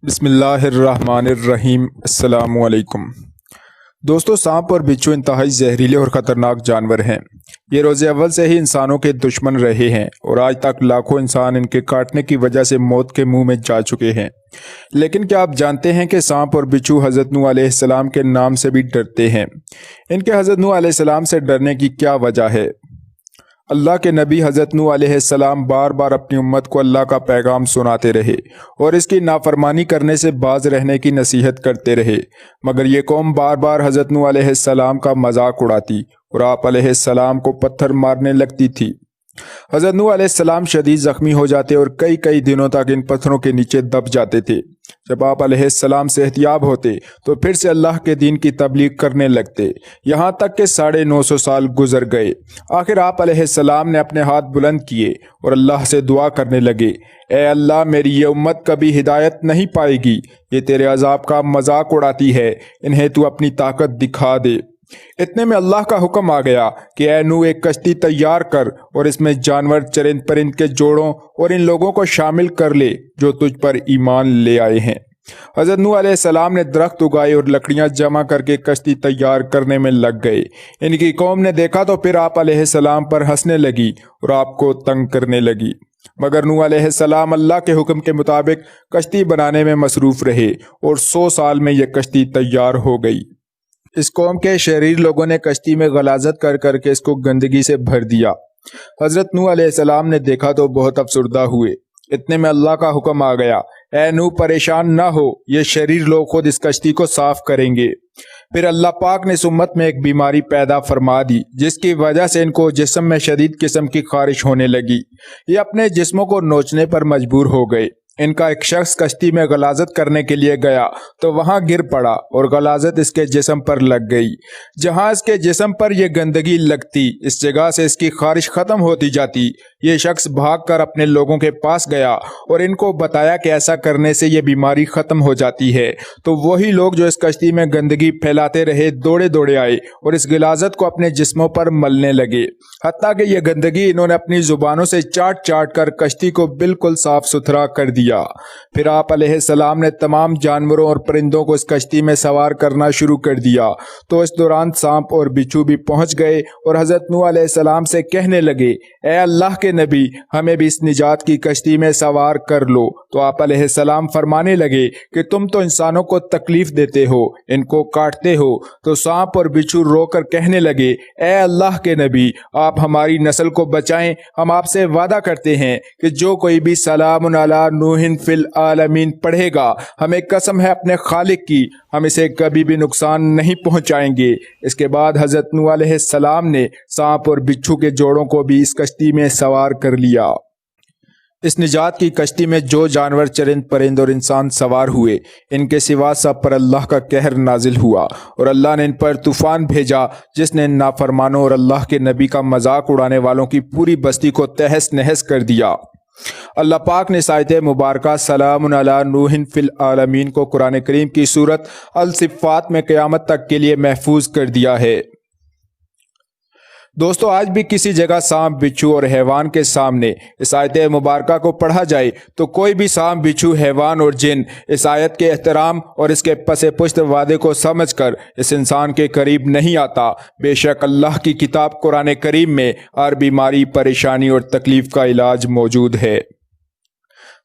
بسم اللہ الرحمن الرحیم۔ السلام علیکم دوستو، سانپ اور بچھو انتہائی زہریلے اور خطرناک جانور ہیں۔ یہ روز اول سے ہی انسانوں کے دشمن رہے ہیں اور آج تک لاکھوں انسان ان کے کاٹنے کی وجہ سے موت کے منہ میں جا چکے ہیں۔ لیکن کیا آپ جانتے ہیں کہ سانپ اور بچھو حضرت نوح علیہ السلام کے نام سے بھی ڈرتے ہیں؟ ان کے حضرت نوح علیہ السلام سے ڈرنے کی کیا وجہ ہے؟ اللہ کے نبی حضرت نوح علیہ السلام بار بار اپنی امت کو اللہ کا پیغام سناتے رہے اور اس کی نافرمانی کرنے سے باز رہنے کی نصیحت کرتے رہے، مگر یہ قوم بار بار حضرت نوح علیہ السلام کا مذاق اڑاتی اور آپ علیہ السلام کو پتھر مارنے لگتی تھی۔ حضرت نوح علیہ السلام شدید زخمی ہو جاتے اور کئی دنوں تک ان پتھروں کے نیچے دب جاتے تھے۔ جب آپ علیہ السلام صحتیاب ہوتے تو پھر سے اللہ کے دین کی تبلیغ کرنے لگتے، یہاں تک کہ 950 سال گزر گئے۔ آخر آپ علیہ السلام نے اپنے ہاتھ بلند کیے اور اللہ سے دعا کرنے لگے، اے اللہ، میری یہ امت کبھی ہدایت نہیں پائے گی، یہ تیرے عذاب کا مذاق اڑاتی ہے، انہیں تو اپنی طاقت دکھا دے۔ اتنے میں اللہ کا حکم آ گیا کہ اے نوح، ایک کشتی تیار کر اور اس میں جانور، چرند پرند کے جوڑوں اور ان لوگوں کو شامل کر لے جو تجھ پر ایمان لے آئے ہیں۔ حضرت نوح علیہ السلام نے درخت اگائے اور لکڑیاں جمع کر کے کشتی تیار کرنے میں لگ گئے۔ ان کی قوم نے دیکھا تو پھر آپ علیہ السلام پر ہنسنے لگی اور آپ کو تنگ کرنے لگی، مگر نوح علیہ السلام اللہ کے حکم کے مطابق کشتی بنانے میں مصروف رہے اور 100 سال میں یہ کشتی تیار ہو گئی۔ اس قوم کے شریر لوگوں نے کشتی میں غلاظت کر کے اس کو گندگی سے بھر دیا۔ حضرت نوح علیہ السلام نے دیکھا تو بہت افسردہ ہوئے۔ اتنے میں اللہ کا حکم آ گیا، اے نوح، پریشان نہ ہو، یہ شریر لوگ خود اس کشتی کو صاف کریں گے۔ پھر اللہ پاک نے اس امت میں ایک بیماری پیدا فرما دی، جس کی وجہ سے ان کو جسم میں شدید قسم کی خارش ہونے لگی۔ یہ اپنے جسموں کو نوچنے پر مجبور ہو گئے۔ ان کا ایک شخص کشتی میں غلاظت کرنے کے لیے گیا تو وہاں گر پڑا اور غلاظت اس کے جسم پر لگ گئی۔ جہاں اس کے جسم پر یہ گندگی لگتی، اس جگہ سے اس کی خارش ختم ہوتی جاتی۔ یہ شخص بھاگ کر اپنے لوگوں کے پاس گیا اور ان کو بتایا کہ ایسا کرنے سے یہ بیماری ختم ہو جاتی ہے۔ تو وہی لوگ جو اس کشتی میں گندگی پھیلاتے رہے دوڑے آئے اور اس غلاظت کو اپنے جسموں پر ملنے لگے، حتیٰ کہ یہ گندگی انہوں نے اپنی زبانوں سے چاٹ کر کشتی کو بالکل صاف ستھرا کر دیا۔ پھر آپ علیہ السلام نے تمام جانوروں اور پرندوں کو اس کشتی میں سوار کرنا شروع کر دیا۔ تو اس دوران سانپ اور بچھو بھی پہنچ گئے اور حضرت نوح علیہ السلام سے کہنے لگے، اے اللہ کے نبی، ہمیں بھی اس نجات کی کشتی میں سوار کر لو۔ تو آپ علیہ السلام فرمانے لگے کہ تم تو انسانوں کو تکلیف دیتے ہو، ان کو کاٹتے ہو۔ تو سانپ اور بچھو رو کر کہنے لگے، اے اللہ کے نبی، آپ ہماری نسل کو بچائیں، ہم آپ سے وعدہ کرتے ہیں کہ جو کوئی بھی سلام علی نوح فی العالمین پڑھے گا، ہمیں قسم ہے اپنے خالق کی، ہم اسے کبھی بھی نقصان نہیں پہنچائیں گے۔ اس کے بعد حضرت نوح علیہ السلام نے سانپ اور بچھو کے جوڑوں کو بھی اس کشتی میں سوار کر لیا۔ اس نجات کی کشتی میں جو جانور، چرند پرند اور انسان سوار ہوئے، ان کے سوا سب پر اللہ کا قہر نازل ہوا اور اللہ نے ان پر طوفان بھیجا، جس نے ان نافرمانوں اور اللہ کے نبی کا مذاق اڑانے والوں کی پوری بستی کو تہس نہس کر دیا۔ اللہ پاک نے اس آیت مبارکہ سلام علی نوح فی العالمین کو قرآن کریم کی سورت الصفات میں قیامت تک کے لیے محفوظ کر دیا ہے۔ دوستو، آج بھی کسی جگہ سانپ، بچھو اور حیوان کے سامنے اس آیت مبارکہ کو پڑھا جائے تو کوئی بھی سانپ، بچھو، حیوان اور جن اس آیت کے احترام اور اس کے پس پشت وعدے کو سمجھ کر اس انسان کے قریب نہیں آتا۔ بے شک اللہ کی کتاب قرآن کریم میں ہر بیماری، پریشانی اور تکلیف کا علاج موجود ہے۔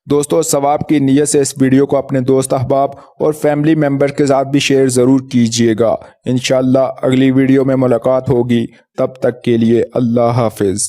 دوستو، ثواب کی نیت سے اس ویڈیو کو اپنے دوست، احباب اور فیملی ممبر کے ساتھ بھی شیئر ضرور کیجیے گا۔ انشاءاللہ اگلی ویڈیو میں ملاقات ہوگی، تب تک کے لیے اللہ حافظ۔